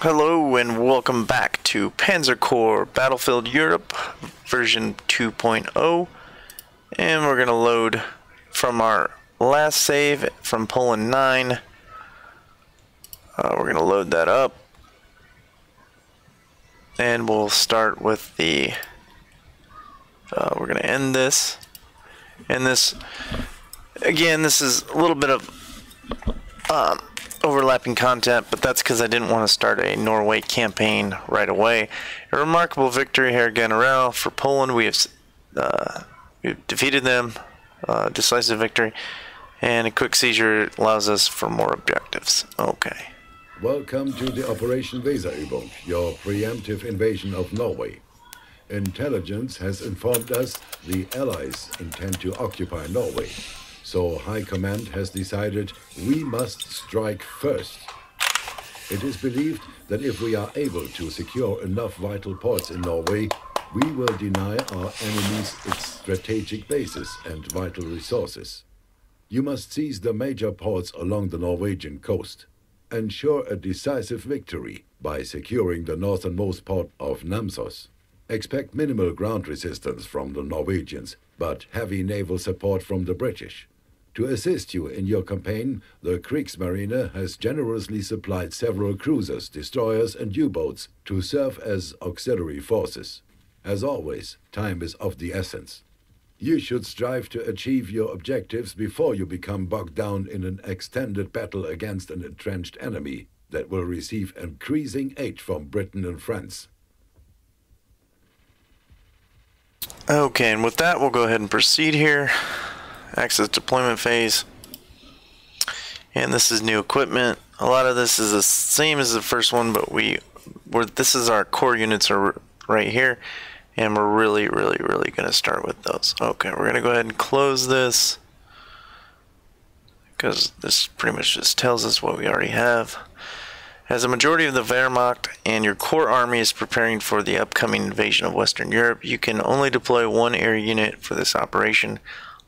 Hello and welcome back to Panzer Corps Battlefield Europe version 2.0, and we're going to load from our last save from Poland 9. We're going to load that up and we'll start with the we're going to end this, and this again, this is a little bit of overlapping content, but that's because I didn't want to start a Norway campaign right away. A remarkable victory here, General, for Poland. We've defeated them, decisive victory, and a quick seizure allows us for more objectives. Okay. Welcome to the Operation Weserübung, your preemptive invasion of Norway. Intelligence has informed us the Allies intend to occupy Norway. So High Command has decided we must strike first. It is believed that if we are able to secure enough vital ports in Norway, we will deny our enemies its strategic bases and vital resources. You must seize the major ports along the Norwegian coast. Ensure a decisive victory by securing the northernmost port of Namsos. Expect minimal ground resistance from the Norwegians, but heavy naval support from the British. To assist you in your campaign, the Kriegsmarine has generously supplied several cruisers, destroyers and U-boats to serve as auxiliary forces. As always, time is of the essence. You should strive to achieve your objectives before you become bogged down in an extended battle against an entrenched enemy that will receive increasing aid from Britain and France. Okay, and with that, we'll go ahead and proceed here. Access deployment phase, and this is new equipment. A lot of this is the same as the first one, but this is our core units are right here, and we're really going to start with those. Okay, we're going to go ahead and close this because this pretty much just tells us what we already have. As a majority of the Wehrmacht and your core army is preparing for the upcoming invasion of Western Europe, you can only deploy one air unit for this operation.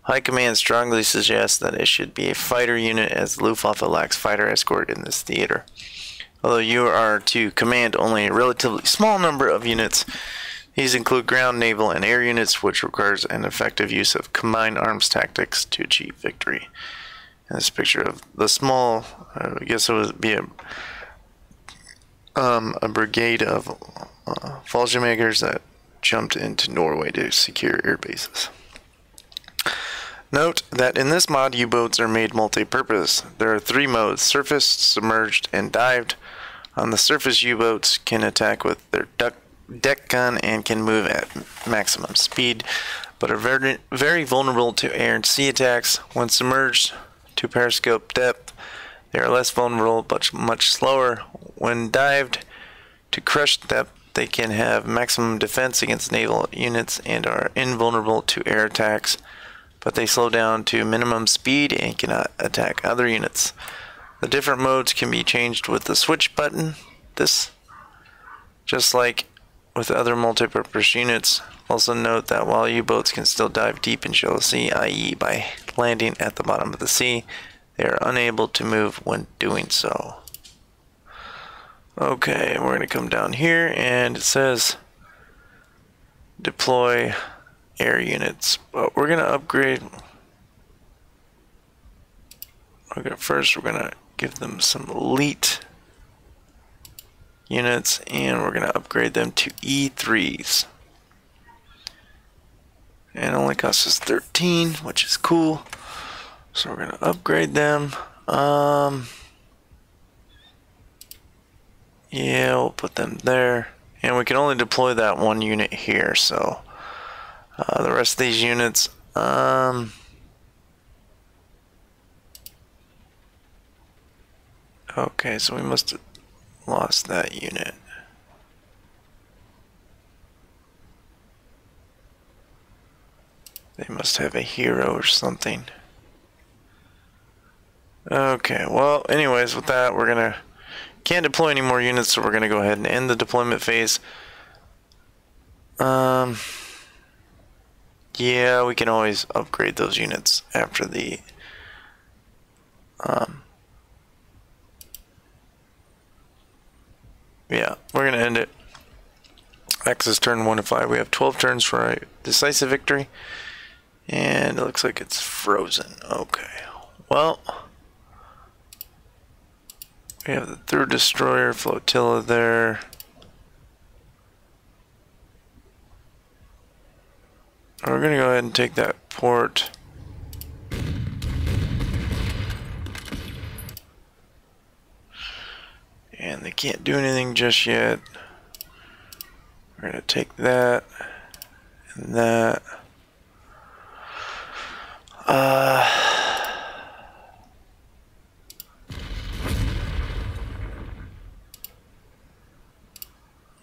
High Command strongly suggests that it should be a fighter unit, as Luftwaffe lacks fighter escort in this theater. Although you are to command only a relatively small number of units, these include ground, naval, and air units, which requires an effective use of combined arms tactics to achieve victory. And this picture of the small, I guess it would be a brigade of Fallschirmjägers that jumped into Norway to secure air bases. Note that in this mod, U-boats are made multi-purpose. There are three modes: surface, submerged, and dived. On the surface, U-boats can attack with their deck gun and can move at maximum speed, but are very vulnerable to air and sea attacks. When submerged to periscope depth, they are less vulnerable but much slower. When dived to crush depth, they can have maximum defense against naval units and are invulnerable to air attacks, but they slow down to minimum speed and cannot attack other units. The different modes can be changed with the switch button. This, just like with other multi-purpose units. Also note that while U-boats can still dive deep in shallow sea, i.e. by landing at the bottom of the sea, they are unable to move when doing so. Okay, we're going to come down here, and it says deploy air units, but we're going to upgrade. First, we're going to give them some elite units, and we're going to upgrade them to E3s. And it only costs us 13, which is cool. So we're going to upgrade them. Yeah, we'll put them there. And we can only deploy that one unit here, so the rest of these units, okay, so we must have lost that unit. They must have a hero or something. Okay, well, anyways, with that, can't deploy any more units, so we're gonna go ahead and end the deployment phase. Yeah, we can always upgrade those units after the Yeah, we're gonna end it. Axis turn 1 to 5. We have 12 turns for a decisive victory. And it looks like it's frozen. Okay. Well, we have the third destroyer flotilla there. We're gonna go ahead and take that port. And they can't do anything just yet. We're gonna take that and that.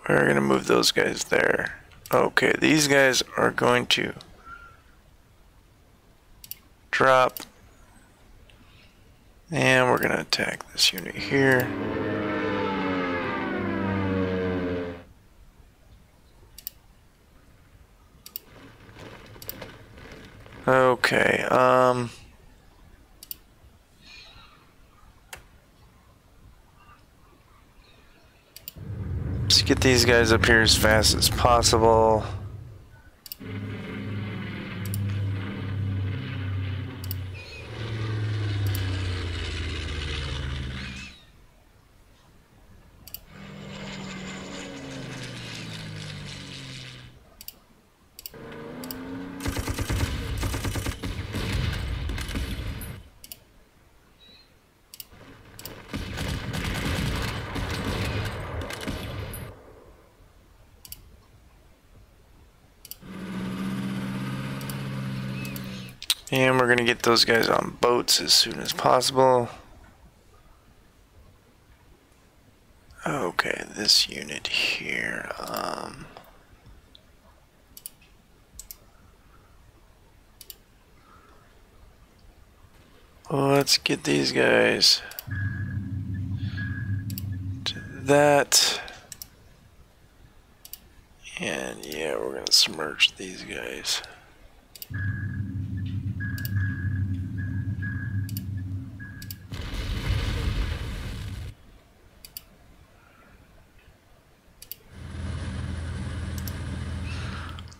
We're gonna move those guys there. Okay, these guys are going to drop. And we're gonna attack this unit here. Okay, let's get these guys up here as fast as possible. And we're going to get those guys on boats as soon as possible. Okay, this unit here. Let's get these guys to that. And yeah, we're going to submerge these guys.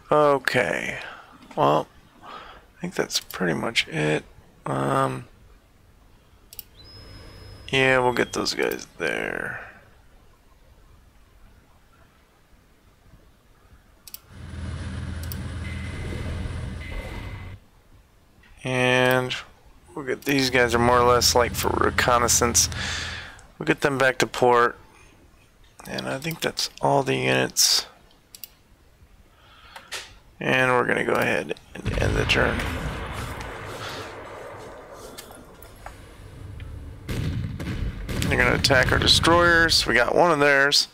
Okay, well, I think that's pretty much it. Yeah, we'll get those guys there. And we'll get these guys are more or less like for reconnaissance. We'll get them back to port. And I think that's all the units. And we're going to go ahead and end the turn. They're going to attack our destroyers. We got one of theirs.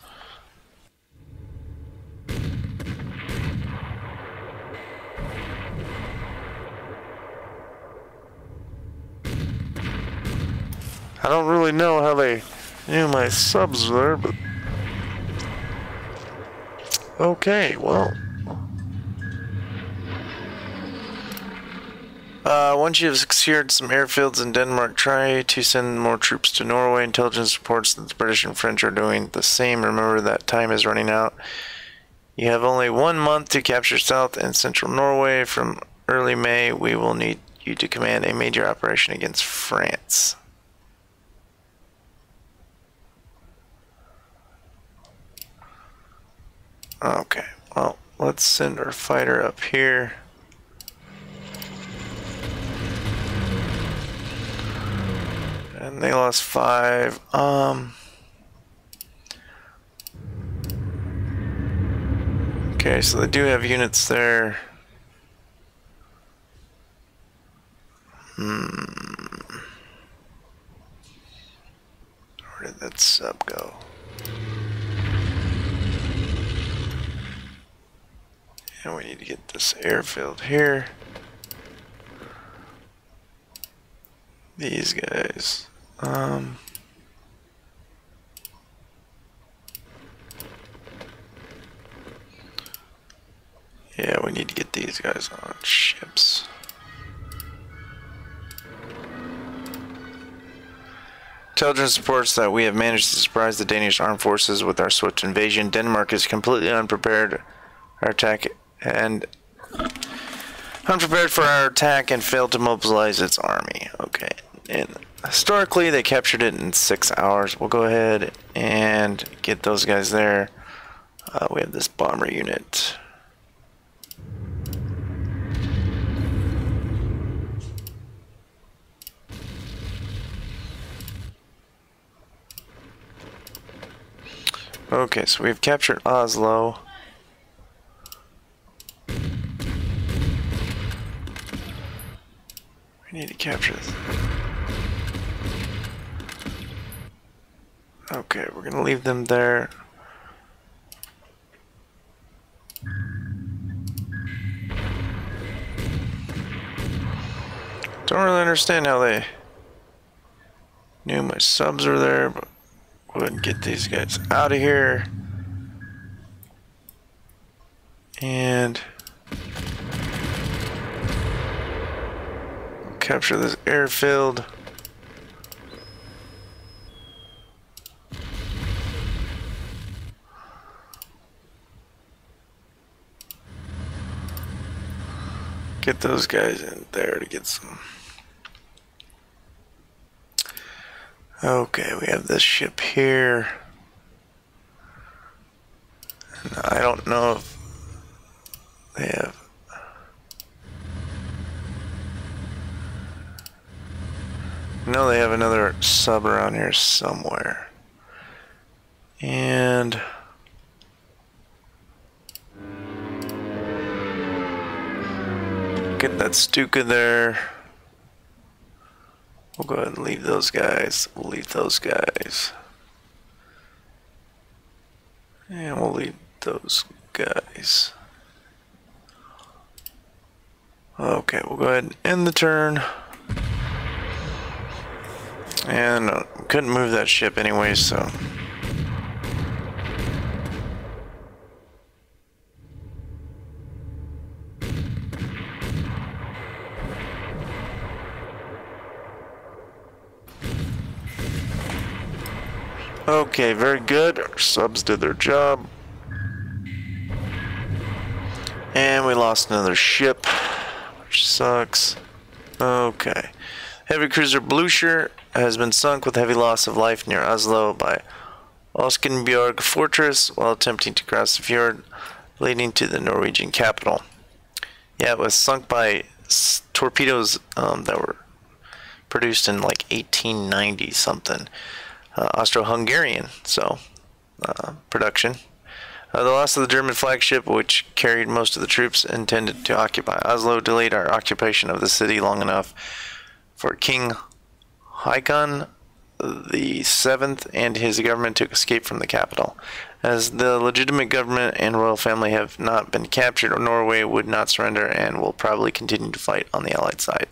I don't really know how they knew my subs there, but... Okay, well... once you have secured some airfields in Denmark, try to send more troops to Norway. Intelligence reports that the British and French are doing the same. Remember that time is running out. You have only 1 month to capture South and Central Norway. From early May, we will need you to command a major operation against France. Okay, well, let's send our fighter up here. And they lost 5. Okay, so they do have units there. Where did that sub go? And we need to get this airfield here. These guys. Yeah, we need to get these guys on ships. Intelligence reports that we have managed to surprise the Danish armed forces with our swift invasion. Denmark is completely unprepared for our attack and failed to mobilize its army. Okay, and historically they captured it in 6 hours. We'll go ahead and get those guys there. We have this bomber unit. Okay, so we've captured Oslo. We need to capture this. Okay, we're gonna leave them there. Don't really understand how they knew my subs were there, but go ahead and get these guys out of here. And capture this airfield. Get those guys in there to get some. Okay, we have this ship here. And I don't know if they have. No, they have another sub around here somewhere. And get that Stuka there. We'll go ahead and leave those guys. We'll leave those guys. And we'll leave those guys. Okay, we'll go ahead and end the turn. And couldn't move that ship anyway, so. Okay, very good. Our subs did their job. And we lost another ship, which sucks. Okay. Heavy cruiser Blucher has been sunk with heavy loss of life near Oslo by Oskenbjørg Fortress while attempting to cross the fjord leading to the Norwegian capital. Yeah, it was sunk by torpedoes that were produced in like 1890 something. Austro-Hungarian, so production. The loss of the German flagship, which carried most of the troops intended to occupy Oslo, delayed our occupation of the city long enough for King Haakon the Seventh and his government to escape from the capital. As the legitimate government and royal family have not been captured, Norway would not surrender and will probably continue to fight on the Allied side.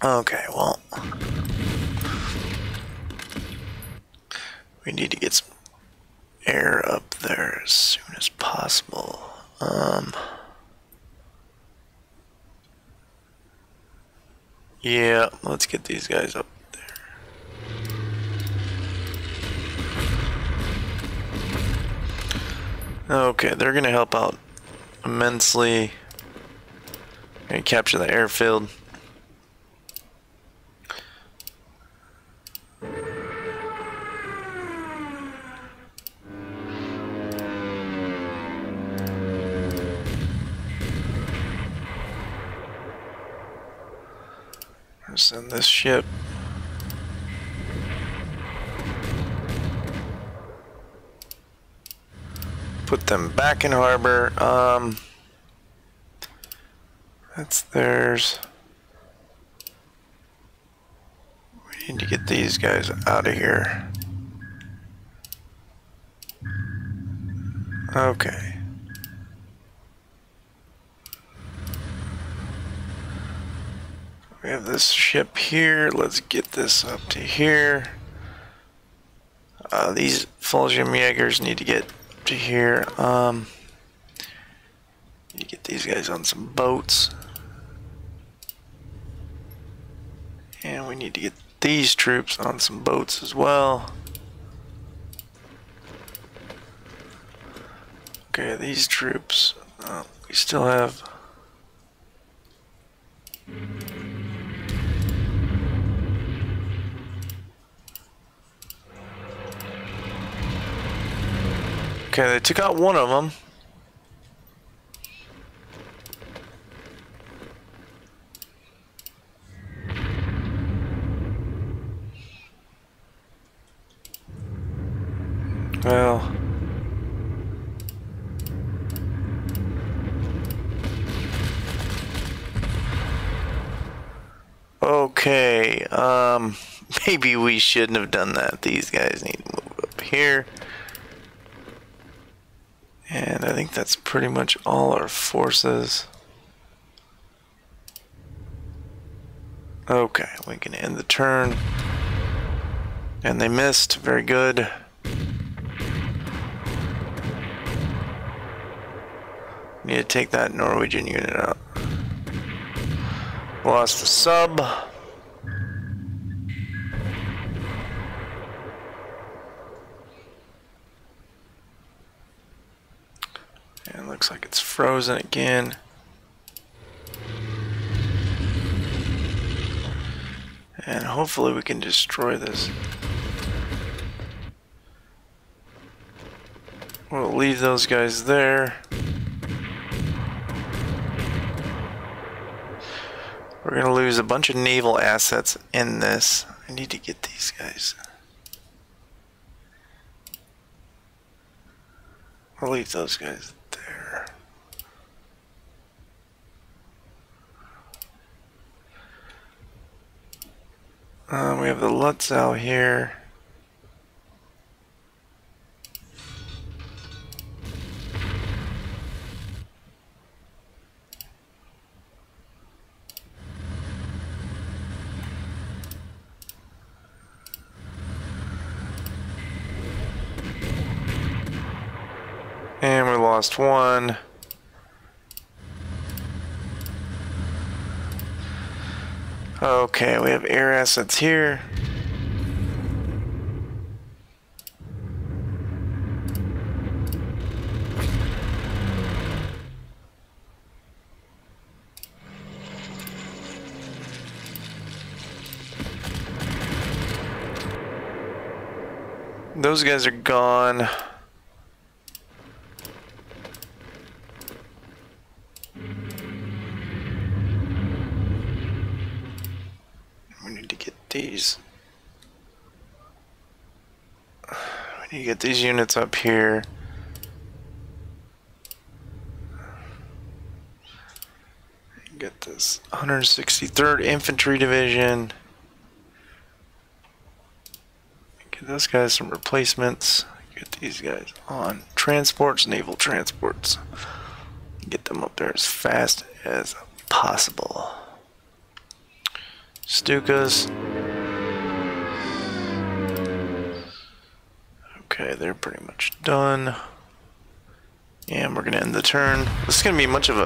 Okay, well, we need to get some air up there as soon as possible. Yeah, let's get these guys up there. Okay, they're gonna help out immensely. Gonna capture the airfield. Send this ship. Put them back in harbor. That's theirs. We need to get these guys out of here. Okay. We have this ship here. Let's get this up to here. These Fallschirmjägers need to get up to here. Need to get these guys on some boats. And we we need to get these troops on some boats as well. Okay, these troops, we still have... Okay, they took out one of them. Well... Okay, maybe we shouldn't have done that. These guys need to move up here. And I think that's pretty much all our forces. Okay, we can end the turn. And they missed. Very good. Need to take that Norwegian unit out. Lost the sub. And looks like it's frozen again. And hopefully we can destroy this. We'll leave those guys there. We're gonna lose a bunch of naval assets in this. I need to get these guys. I'll leave those guys there. We have the Lutzow here. And we lost one. Okay, we have air assets here. Those guys are gone. These. We need to get these units up here. Get this 163rd Infantry Division. Get those guys some replacements. Get these guys on transports, naval transports. Get them up there as fast as possible. Stukas. Okay, they're pretty much done. And we're gonna end the turn. This is gonna be much of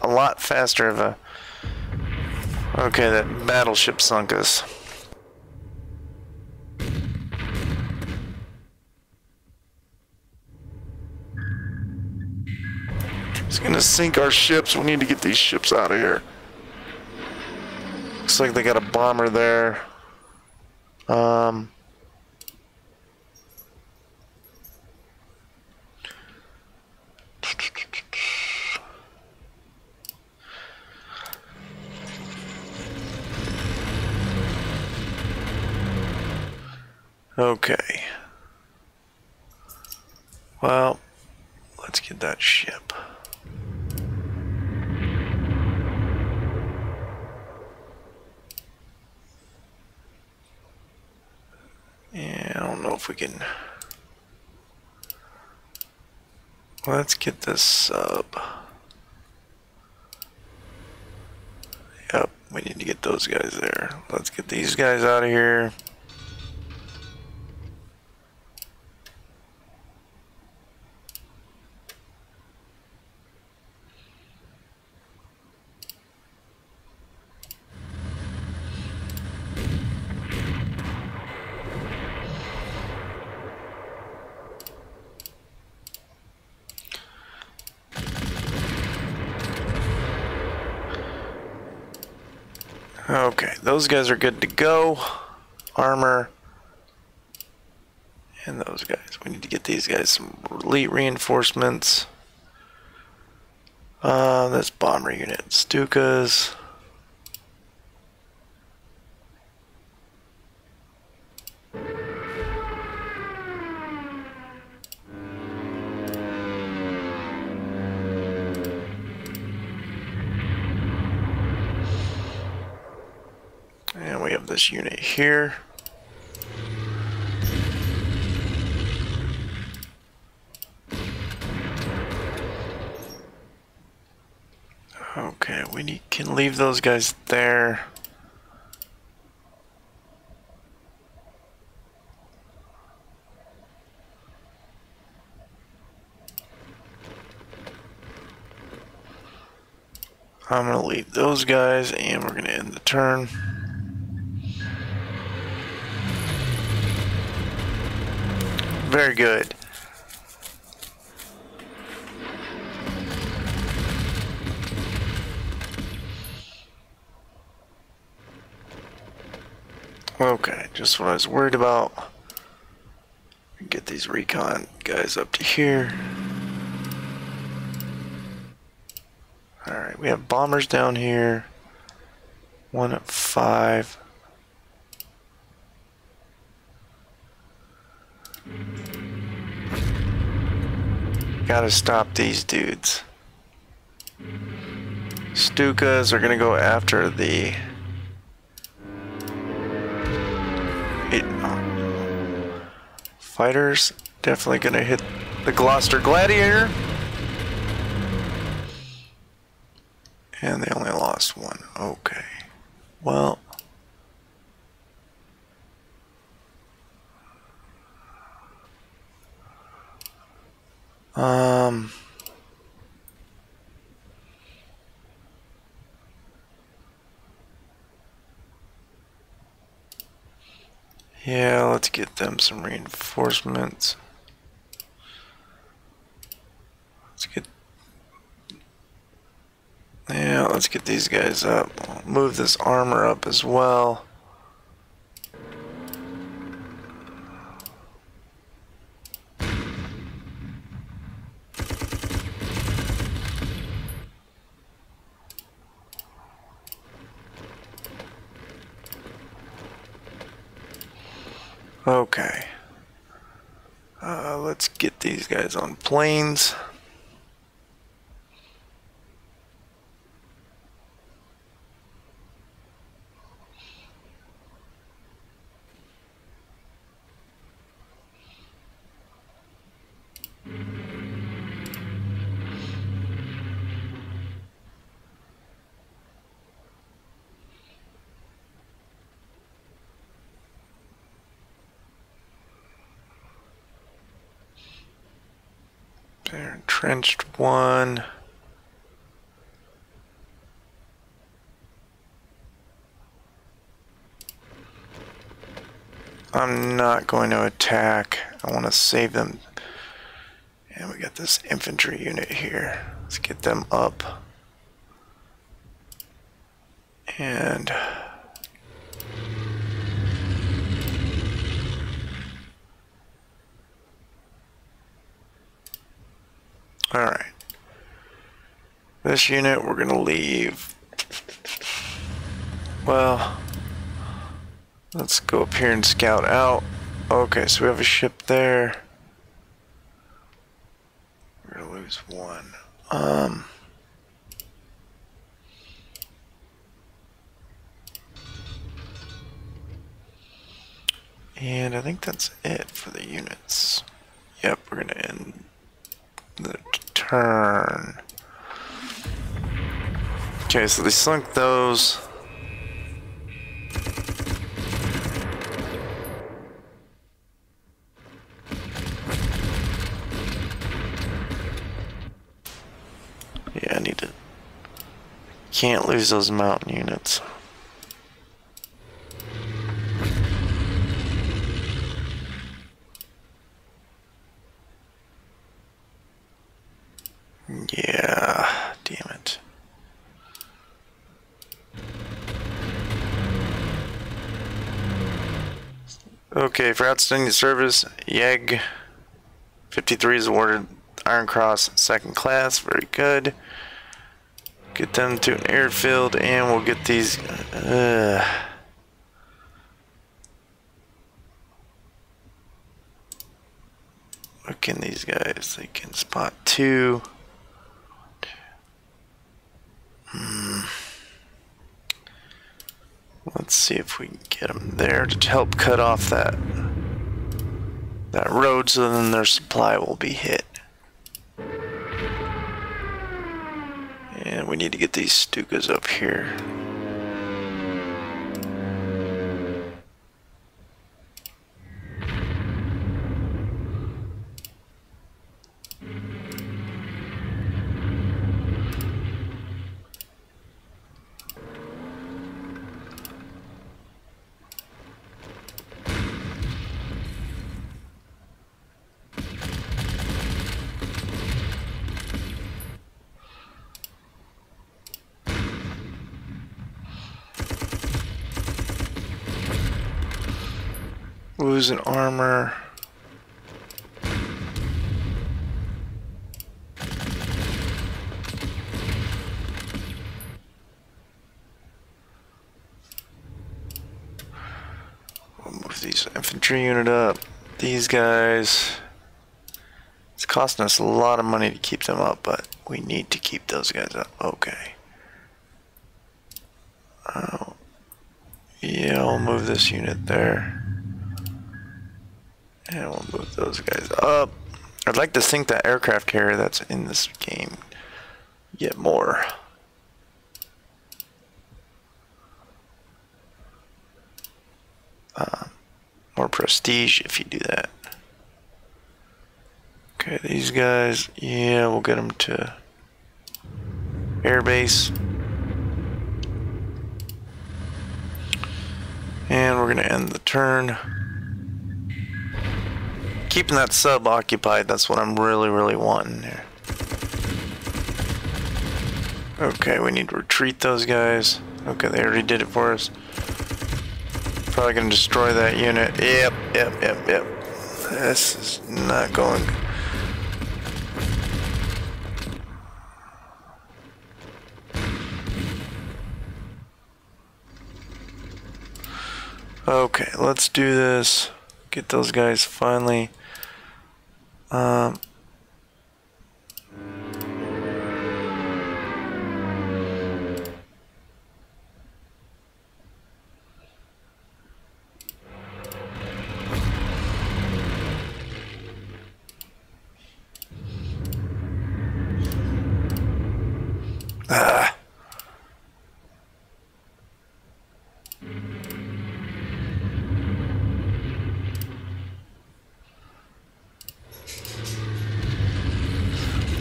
a lot faster of a... Okay, that battleship sunk us. It's gonna sink our ships. We need to get these ships out of here. Looks like they got a bomber there. Okay. Well, let's get that ship. Yeah, I don't know if we can... Let's get this sub. Yep, we need to get those guys there. Let's get these guys out of here. Okay, those guys are good to go. Armor. And those guys. We need to get these guys some elite reinforcements. That's bomber unit. Stukas. And we have this unit here. Okay, can leave those guys there. I'm gonna leave those guys, and we're gonna end the turn. Very good. Okay, just what I was worried about. Get these recon guys up to here. Alright, we have bombers down here. 1 at 5. Gotta stop these dudes. Stukas are gonna go after the fighters. Definitely gonna hit the Gloucester Gladiator. And they only lost 1. Okay. Well. Yeah, let's get them some reinforcements. Let's get these guys up. Move this armor up as well. Okay. Let's get these guys on planes. They're entrenched 1. I'm not going to attack. I want to save them. And we got this infantry unit here. Let's get them up. And alright. This unit we're gonna leave. Well, let's go up here and scout out. Okay, so we have a ship there. We're gonna lose 1. And I think that's it for the units. Yep, we're gonna end the turn. Okay, so they sunk those. Yeah, I need to. Can't lose those mountain units. Yeah, damn it. Okay, for outstanding service, YEG 53 is awarded Iron Cross second class. Very good. Get them to an airfield, and we'll get these. Look in these guys. They can spot 2. Let's see if we can get them there to help cut off that road, so then their supply will be hit. And we need to get these Stukas up here. Losing armor. We'll move these infantry unit up. These guys. It's costing us a lot of money to keep them up, but we need to keep those guys up. Okay. Oh. Yeah, we'll move this unit there. And we'll move those guys up. I'd like to sink that aircraft carrier that's in this game. Get more. More prestige if you do that. Okay, these guys, yeah, we'll get them to airbase. And we're gonna end the turn. Keeping that sub occupied, that's what I'm really wanting here. Okay, we need to retreat those guys. Okay, they already did it for us. Probably gonna destroy that unit. Yep. This is not going. Okay, let's do this. Get those guys finally.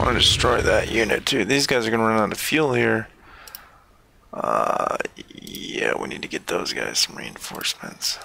I want to destroy that unit too. These guys are going to run out of fuel here. Yeah, we need to get those guys some reinforcements.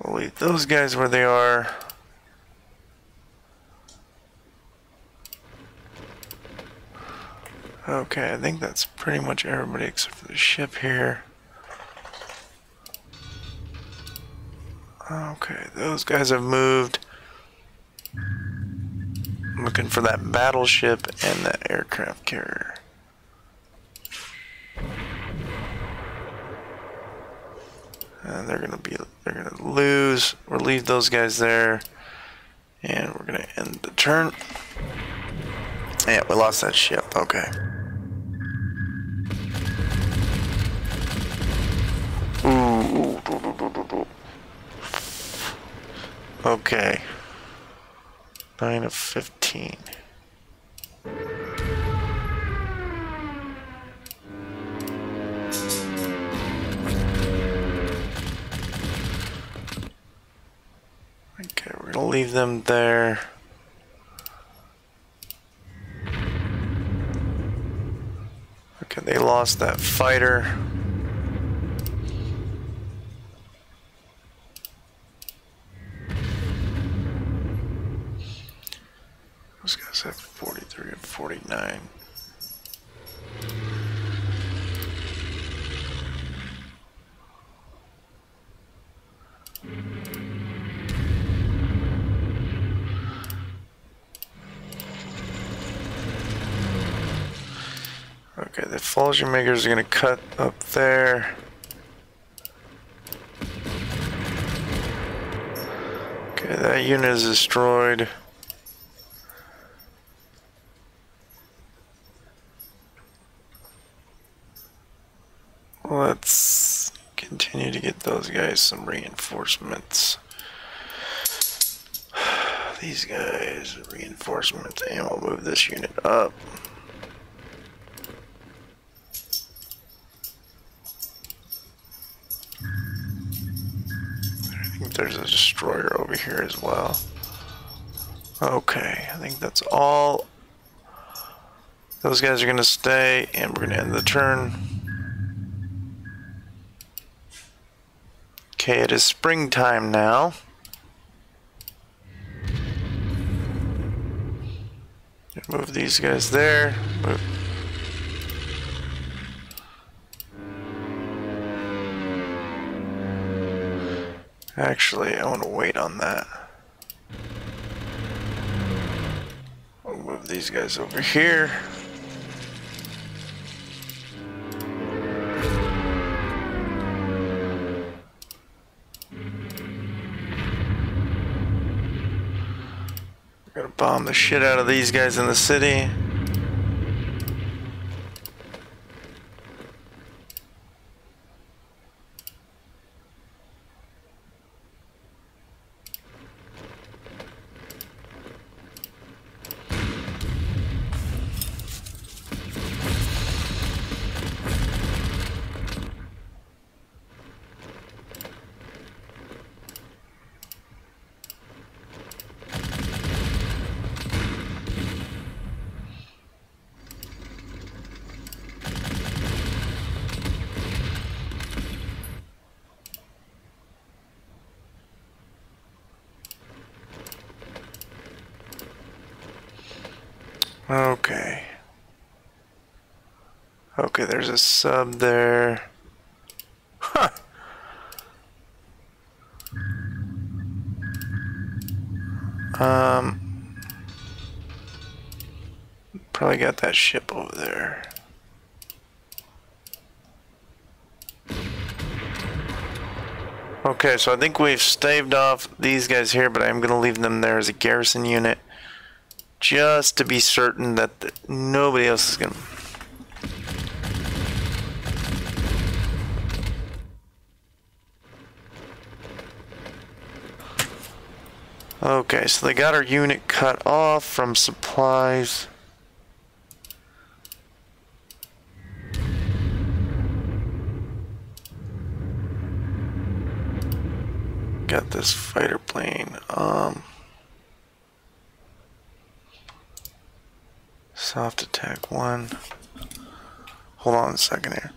We'll leave those guys where they are. Okay, I think that's pretty much everybody except for the ship here. Okay, those guys have moved. I'm looking for that battleship and that aircraft carrier. And they're gonna lose or leave those guys there, and we're gonna end the turn. Yeah, we lost that ship. Okay. Ooh. Okay. 9 of 15. Okay, we're gonna leave them there. Okay, they lost that fighter. Those guys have 43 and 49. Okay, the Fallsy makers are going to cut up there. Okay, that unit is destroyed. Let's continue to get those guys some reinforcements. These guys, reinforcements, and we'll move this unit up. I think there's a destroyer over here as well. Okay, I think that's all. Those guys are going to stay, and we're going to end the turn. Okay, it is springtime now. Move these guys there. Move. Actually, I want to wait on that. I'll move these guys over here. We're gonna bomb the shit out of these guys in the city. Okay. Okay, there's a sub there. Huh. Probably got that ship over there. Okay, so I think we've staved off these guys here, but I'm going to leave them there as a garrison unit. Just to be certain that nobody else is going to... Okay, so they got our unit cut off from supplies. Got this fighter plane. Soft attack 1. Hold on a second here.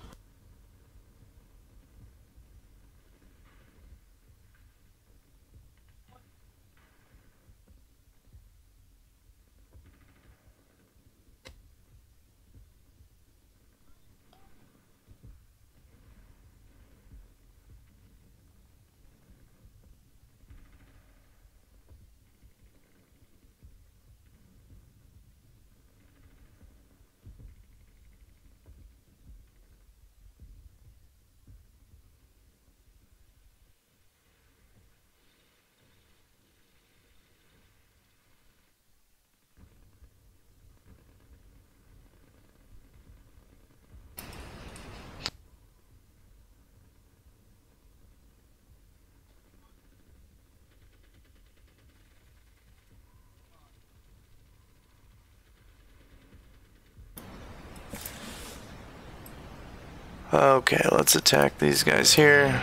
Okay, let's attack these guys here.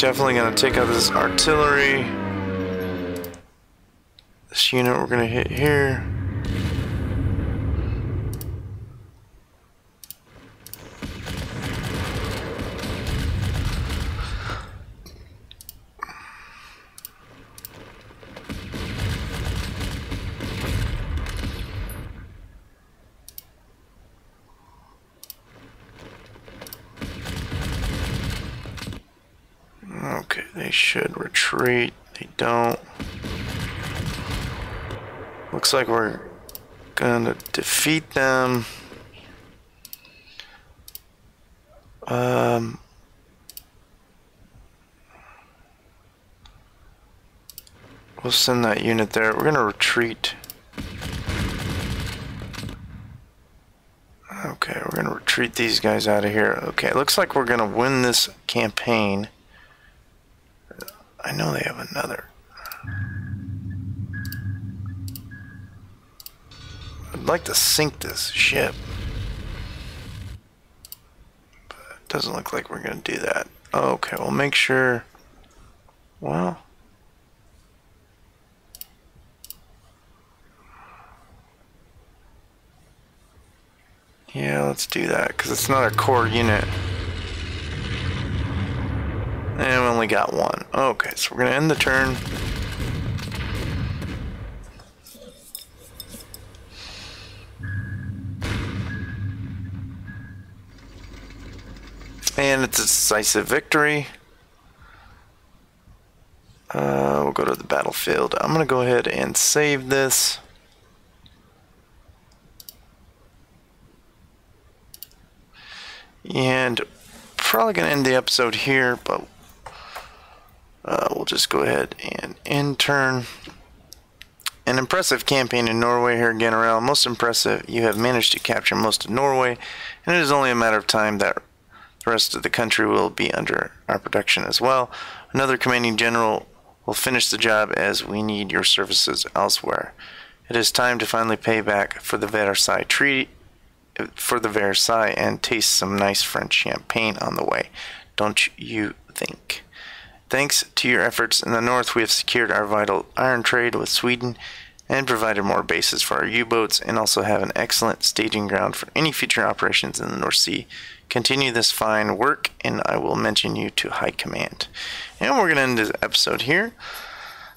definitely going to take out this artillery. This unit we're going to hit here. Okay, they should retreat. They don't. Looks like we're gonna defeat them. We'll send that unit there. We're gonna retreat. Okay, we're gonna retreat these guys out of here. Okay, it looks like we're gonna win this campaign. I know they have another. I'd like to sink this ship, but it doesn't look like we're going to do that. Okay, we'll make sure. Well, yeah, let's do that because it's not a core unit. And we only got one. Okay, so we're going to end the turn. And it's a decisive victory. We'll go to the battlefield. I'm going to go ahead and save this. And probably going to end the episode here, but we'll just go ahead and end turn. An impressive campaign in Norway here, General. Most impressive. You have managed to capture most of Norway, and it is only a matter of time that the rest of the country will be under our protection as well. Another commanding general will finish the job as we need your services elsewhere. It is time to finally pay back for the Versailles Treaty, and taste some nice French champagne on the way. Don't you think? Thanks to your efforts in the north, we have secured our vital iron trade with Sweden and provided more bases for our U-boats, and also have an excellent staging ground for any future operations in the North Sea. Continue this fine work, and I will mention you to High Command. And we're going to end this episode here.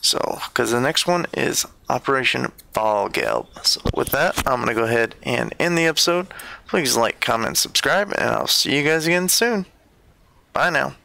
So, because the next one is Operation Fallgelb. So, with that, I'm going to go ahead and end the episode. Please like, comment, subscribe, and I'll see you guys again soon. Bye now.